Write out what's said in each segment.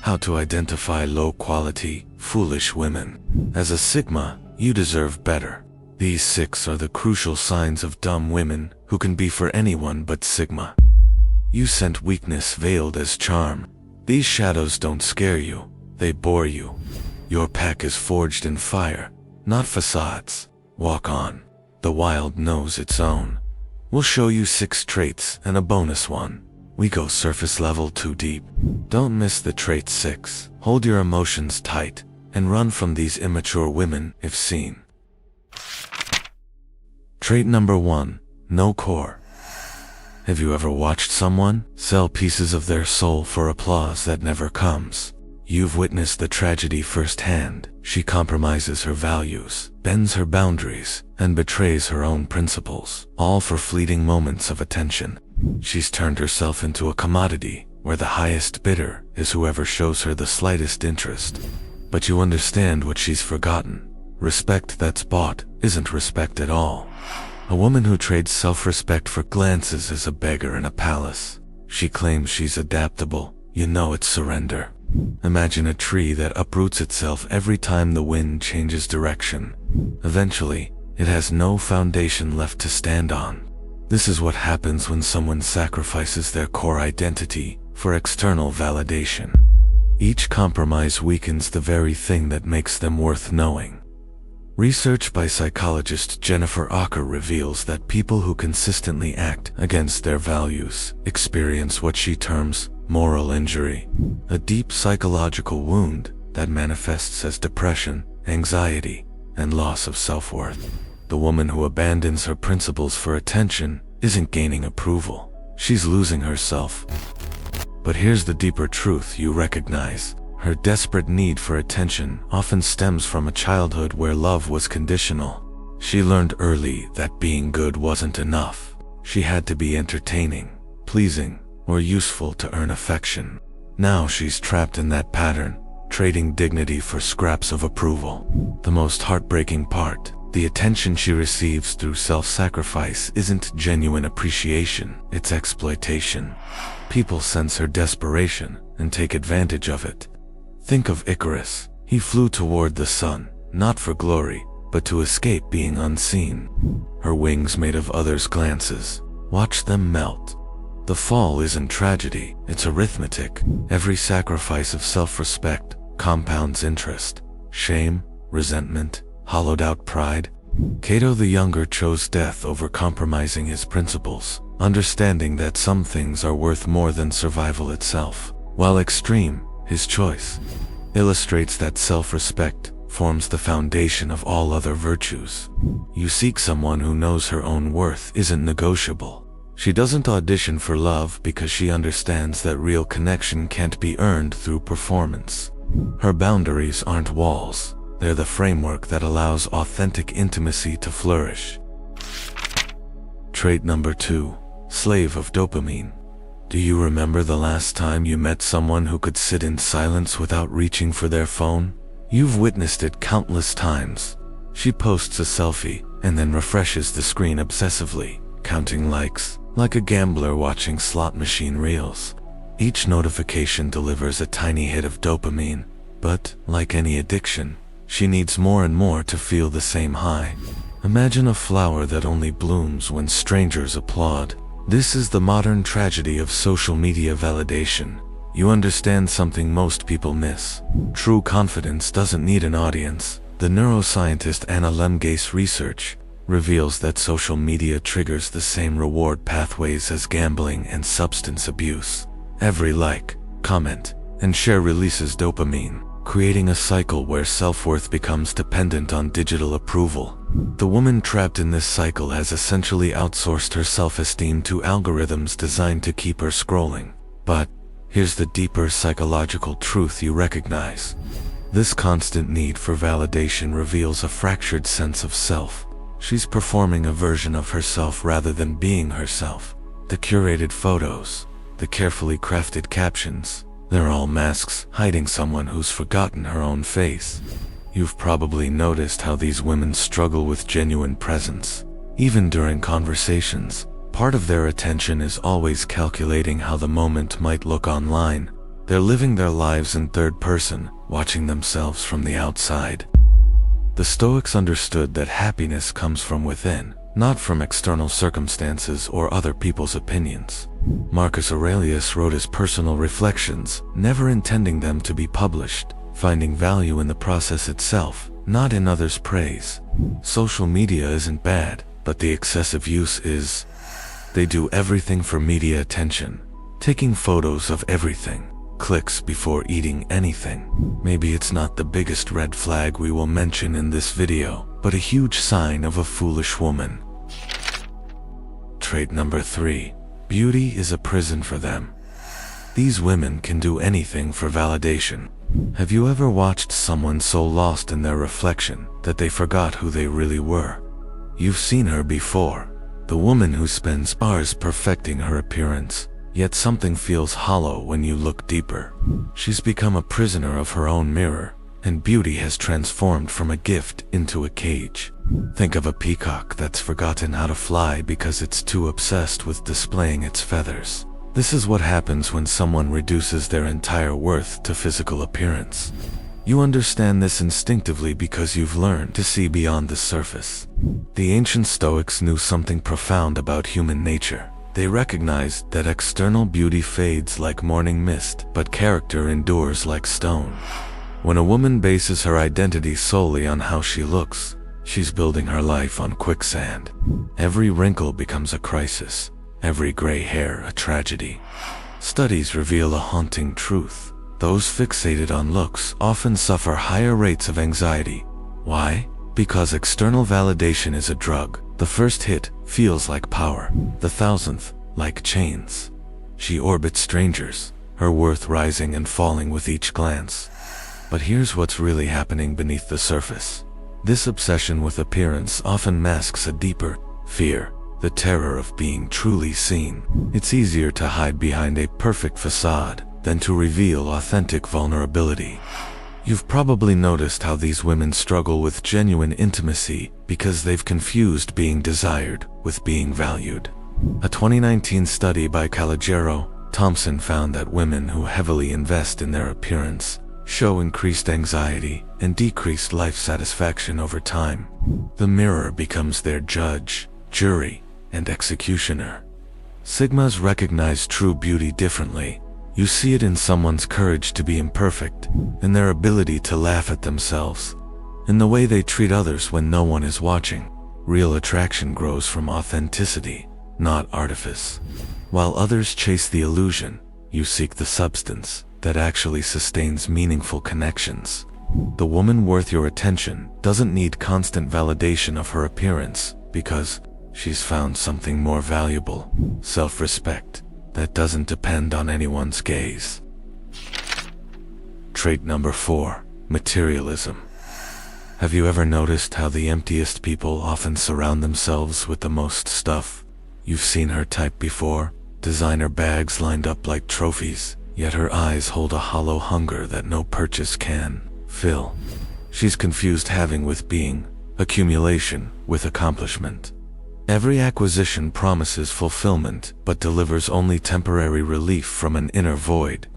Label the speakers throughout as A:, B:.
A: How to identify low-quality, foolish women. As a Sigma, you deserve better. These 6 are the crucial signs of dumb women who can be for anyone but Sigma. You scent weakness veiled as charm. These shadows don't scare you, they bore you. Your pack is forged in fire, not facades. Walk on. The wild knows its own. We'll show you 6 traits and a bonus one. We go surface level too deep. Don't miss the trait 6. Hold your emotions tight and run from these immature women if seen. Trait number 1. No core. Have you ever watched someone sell pieces of their soul for applause that never comes? You've witnessed the tragedy firsthand. She compromises her values, bends her boundaries, and betrays her own principles, all for fleeting moments of attention. She's turned herself into a commodity, where the highest bidder is whoever shows her the slightest interest. But you understand what she's forgotten. Respect that's bought isn't respect at all. A woman who trades self-respect for glances is a beggar in a palace. She claims she's adaptable. You know it's surrender. Imagine a tree that uproots itself every time the wind changes direction. Eventually, it has no foundation left to stand on. This is what happens when someone sacrifices their core identity for external validation. Each compromise weakens the very thing that makes them worth knowing. Research by psychologist Jennifer Acker reveals that people who consistently act against their values experience what she terms moral injury, a deep psychological wound that manifests as depression, anxiety, and loss of self-worth. The woman who abandons her principles for attention isn't gaining approval. She's losing herself. But here's the deeper truth you recognize. Her desperate need for attention often stems from a childhood where love was conditional. She learned early that being good wasn't enough. She had to be entertaining, pleasing, or useful to earn affection. Now she's trapped in that pattern, trading dignity for scraps of approval. The most heartbreaking part, the attention she receives through self-sacrifice isn't genuine appreciation, it's exploitation. People sense her desperation and take advantage of it. Think of Icarus. He flew toward the sun, not for glory, but to escape being unseen. Her wings made of others' glances. Watch them melt. The fall isn't tragedy, it's arithmetic. Every sacrifice of self-respect compounds interest, shame, resentment, hollowed-out pride. Cato the Younger chose death over compromising his principles, understanding that some things are worth more than survival itself. While extreme, his choice illustrates that self-respect forms the foundation of all other virtues. You seek someone who knows her own worth isn't negotiable. She doesn't audition for love because she understands that real connection can't be earned through performance. Her boundaries aren't walls, they're the framework that allows authentic intimacy to flourish. Trait number 2. Slave of dopamine. Do you remember the last time you met someone who could sit in silence without reaching for their phone? You've witnessed it countless times. She posts a selfie and then refreshes the screen obsessively, counting likes, like a gambler watching slot machine reels. Each notification delivers a tiny hit of dopamine, but, like any addiction, she needs more and more to feel the same high. Imagine a flower that only blooms when strangers applaud. This is the modern tragedy of social media validation. You understand something most people miss. True confidence doesn't need an audience. The neuroscientist Anna Lemga's research reveals that social media triggers the same reward pathways as gambling and substance abuse. Every like, comment, and share releases dopamine, creating a cycle where self-worth becomes dependent on digital approval. The woman trapped in this cycle has essentially outsourced her self-esteem to algorithms designed to keep her scrolling. But here's the deeper psychological truth you recognize. This constant need for validation reveals a fractured sense of self. She's performing a version of herself rather than being herself. The curated photos, the carefully crafted captions, they're all masks hiding someone who's forgotten her own face. You've probably noticed how these women struggle with genuine presence. Even during conversations, part of their attention is always calculating how the moment might look online. They're living their lives in third person, watching themselves from the outside. The Stoics understood that happiness comes from within, not from external circumstances or other people's opinions. Marcus Aurelius wrote his personal reflections, never intending them to be published, finding value in the process itself, not in others' praise. Social media isn't bad, but the excessive use is. They do everything for media attention, taking photos of everything, clicks before eating anything. Maybe it's not the biggest red flag we will mention in this video, but a huge sign of a foolish woman. Trait number 3. Beauty is a prison for them. These women can do anything for validation. Have you ever watched someone so lost in their reflection that they forgot who they really were? You've seen her before. The woman who spends hours perfecting her appearance, yet something feels hollow when you look deeper. She's become a prisoner of her own mirror, and beauty has transformed from a gift into a cage. Think of a peacock that's forgotten how to fly because it's too obsessed with displaying its feathers. This is what happens when someone reduces their entire worth to physical appearance. You understand this instinctively because you've learned to see beyond the surface. The ancient Stoics knew something profound about human nature. They recognized that external beauty fades like morning mist, but character endures like stone. When a woman bases her identity solely on how she looks, she's building her life on quicksand. Every wrinkle becomes a crisis, every gray hair a tragedy. Studies reveal a haunting truth. Those fixated on looks often suffer higher rates of anxiety. Why? Because external validation is a drug. The first hit feels like power, the thousandth like chains. She orbits strangers, her worth rising and falling with each glance. But here's what's really happening beneath the surface. This obsession with appearance often masks a deeper fear, the terror of being truly seen. It's easier to hide behind a perfect facade than to reveal authentic vulnerability. You've probably noticed how these women struggle with genuine intimacy because they've confused being desired with being valued. A 2019 study by Calogero Thompson found that women who heavily invest in their appearance show increased anxiety and decreased life satisfaction over time. The mirror becomes their judge, jury, and executioner. Sigmas recognize true beauty differently. You see it in someone's courage to be imperfect, in their ability to laugh at themselves, in the way they treat others when no one is watching. Real attraction grows from authenticity, not artifice. While others chase the illusion, you seek the substance that actually sustains meaningful connections. The woman worth your attention doesn't need constant validation of her appearance because she's found something more valuable: self-respect that doesn't depend on anyone's gaze. Trait number 4. Materialism. Have you ever noticed how the emptiest people often surround themselves with the most stuff? You've seen her type before, designer bags lined up like trophies, yet her eyes hold a hollow hunger that no purchase can fill. She's confused having with being, accumulation with accomplishment. Every acquisition promises fulfillment, but delivers only temporary relief from an inner void.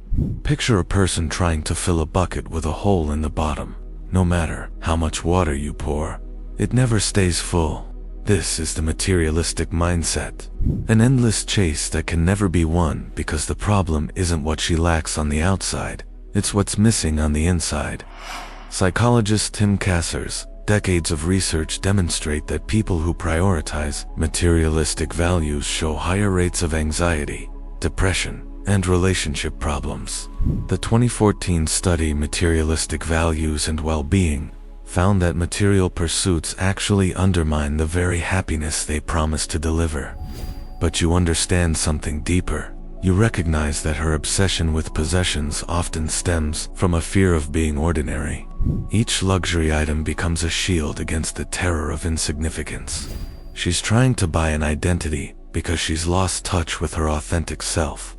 A: Picture a person trying to fill a bucket with a hole in the bottom. No matter how much water you pour, it never stays full. This is the materialistic mindset. An endless chase that can never be won because the problem isn't what she lacks on the outside, it's what's missing on the inside. Psychologist Tim Kasser's decades of research demonstrate that people who prioritize materialistic values show higher rates of anxiety, depression, and relationship problems. The 2014 study Materialistic Values and Well-Being found that material pursuits actually undermine the very happiness they promise to deliver. But you understand something deeper. You recognize that her obsession with possessions often stems from a fear of being ordinary. Each luxury item becomes a shield against the terror of insignificance. She's trying to buy an identity because she's lost touch with her authentic self.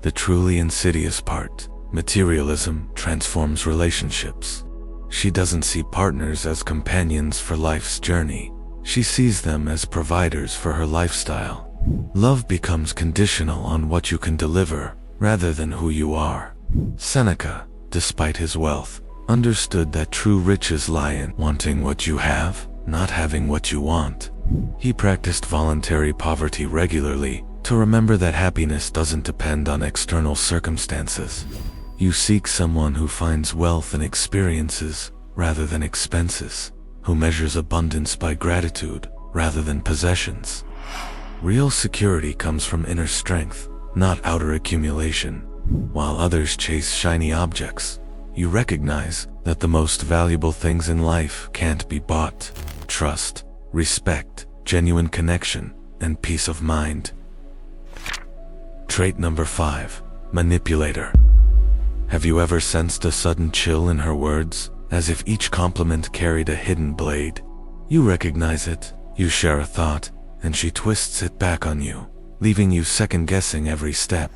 A: The truly insidious part: materialism transforms relationships. She doesn't see partners as companions for life's journey. She sees them as providers for her lifestyle. Love becomes conditional on what you can deliver rather than who you are. Seneca, despite his wealth, understood that true riches lie in wanting what you have, not having what you want. He practiced voluntary poverty regularly to remember that happiness doesn't depend on external circumstances. You seek someone who finds wealth in experiences rather than expenses, who measures abundance by gratitude rather than possessions. Real security comes from inner strength, not outer accumulation. While others chase shiny objects, you recognize that the most valuable things in life can't be bought. Trust, respect, genuine connection, and peace of mind. Trait number 5. Manipulator. Have you ever sensed a sudden chill in her words, as if each compliment carried a hidden blade? You recognize it, you share a thought, and she twists it back on you, leaving you second-guessing every step.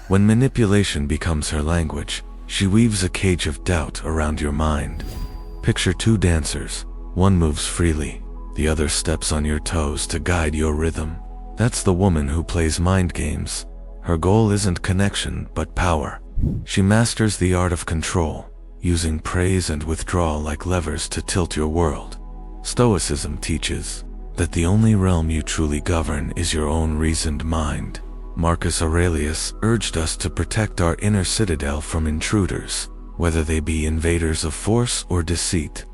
A: When manipulation becomes her language, she weaves a cage of doubt around your mind. Picture two dancers. One moves freely, the other steps on your toes to guide your rhythm. That's the woman who plays mind games. Her goal isn't connection, but power. She masters the art of control, using praise and withdrawal like levers to tilt your world. Stoicism teaches that the only realm you truly govern is your own reasoned mind. Marcus Aurelius urged us to protect our inner citadel from intruders, whether they be invaders of force or deceit.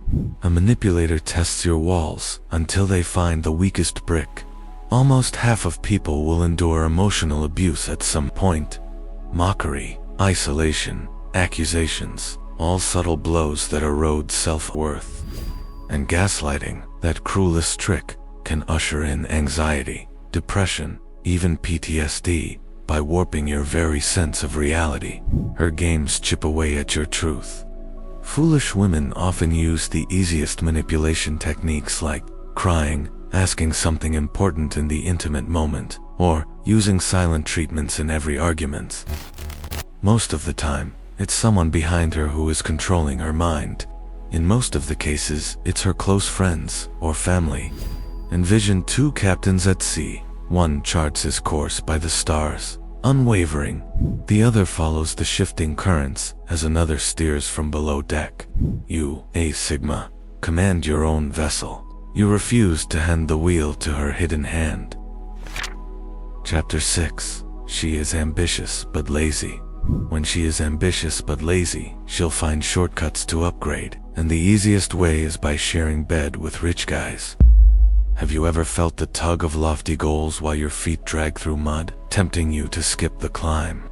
A: A manipulator tests your walls until they find the weakest brick. Almost half of people will endure emotional abuse at some point. Mockery, isolation, accusations, all subtle blows that erode self-worth. And gaslighting, that cruelest trick, can usher in anxiety, depression, even PTSD, by warping your very sense of reality. Her games chip away at your truth. Foolish women often use the easiest manipulation techniques like crying, asking something important in the intimate moment, or using silent treatments in every argument. Most of the time, it's someone behind her who is controlling her mind. In most of the cases, it's her close friends or family. Envision two captains at sea. One charts his course by the stars, unwavering. The other follows the shifting currents as another steers from below deck. You, A Sigma, command your own vessel. You refuse to hand the wheel to her hidden hand. Chapter 6. She is ambitious but lazy. When she is ambitious but lazy, she'll find shortcuts to upgrade, and the easiest way is by sharing bed with rich guys. Have you ever felt the tug of lofty goals while your feet drag through mud, tempting you to skip the climb?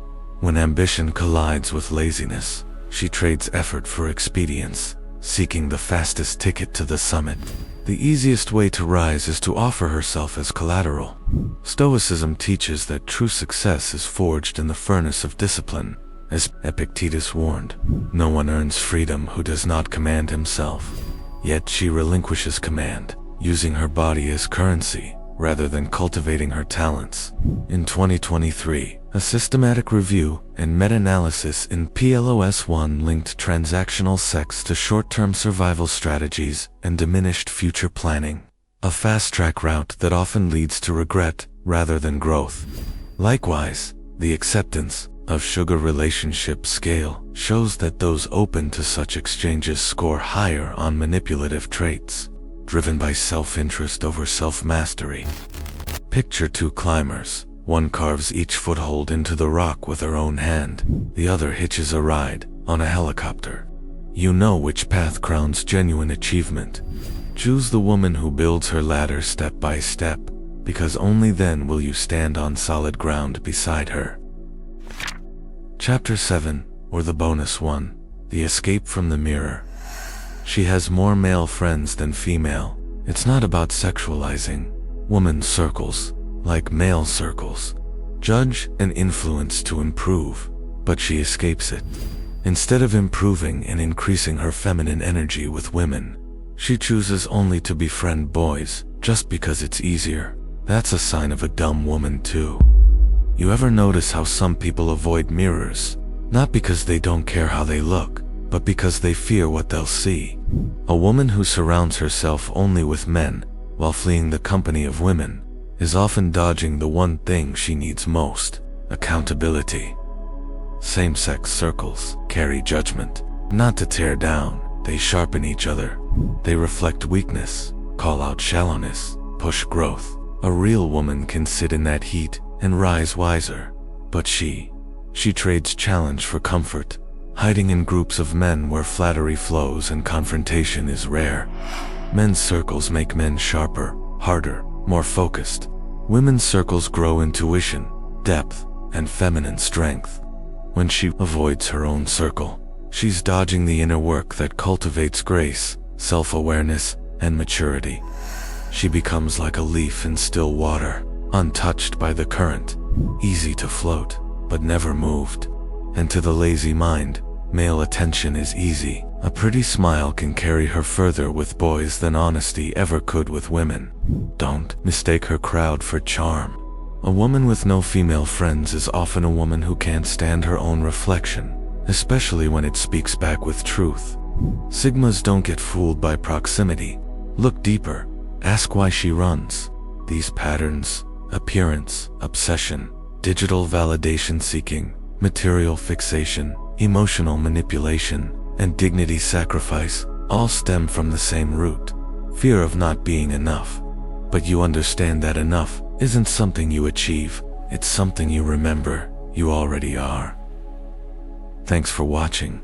A: When ambition collides with laziness, she trades effort for expedience, seeking the fastest ticket to the summit. The easiest way to rise is to offer herself as collateral. Stoicism teaches that true success is forged in the furnace of discipline. As Epictetus warned, no one earns freedom who does not command himself. Yet she relinquishes command, using her body as currency rather than cultivating her talents. In 2023, a systematic review and meta-analysis in PLOS One linked transactional sex to short-term survival strategies and diminished future planning, a fast-track route that often leads to regret rather than growth. Likewise, the acceptance of sugar relationship scale shows that those open to such exchanges score higher on manipulative traits, driven by self-interest over self-mastery. Picture two climbers. One carves each foothold into the rock with her own hand. The other hitches a ride on a helicopter. You know which path crowns genuine achievement. Choose the woman who builds her ladder step by step, because only then will you stand on solid ground beside her. Chapter 7, or the bonus one, the escape from the mirror. She has more male friends than female. It's not about sexualizing. Woman circles, like male circles, judge and influence to improve, but she escapes it. Instead of improving and increasing her feminine energy with women, she chooses only to befriend boys, just because it's easier. That's a sign of a dumb woman too. You ever notice how some people avoid mirrors? Not because they don't care how they look, but because they fear what they'll see. A woman who surrounds herself only with men, while fleeing the company of women, is often dodging the one thing she needs most: accountability. Same-sex circles carry judgment. Not to tear down, they sharpen each other. They reflect weakness, call out shallowness, push growth. A real woman can sit in that heat and rise wiser. But she trades challenge for comfort, hiding in groups of men where flattery flows and confrontation is rare. Men's circles make men sharper, harder, more focused. Women's circles grow intuition, depth, and feminine strength. When she avoids her own circle, she's dodging the inner work that cultivates grace, self-awareness, and maturity. She becomes like a leaf in still water, untouched by the current, easy to float, but never moved. And to the lazy mind, male attention is easy. A pretty smile can carry her further with boys than honesty ever could with women. Don't mistake her crowd for charm. A woman with no female friends is often a woman who can't stand her own reflection, especially when it speaks back with truth. Sigmas don't get fooled by proximity. Look deeper. Ask why she runs. These patterns, appearance, obsession, digital validation seeking, material fixation, emotional manipulation, and dignity sacrifice all stem from the same root, fear of not being enough. But you understand that enough isn't something you achieve, it's something you remember you already are. Thanks for watching.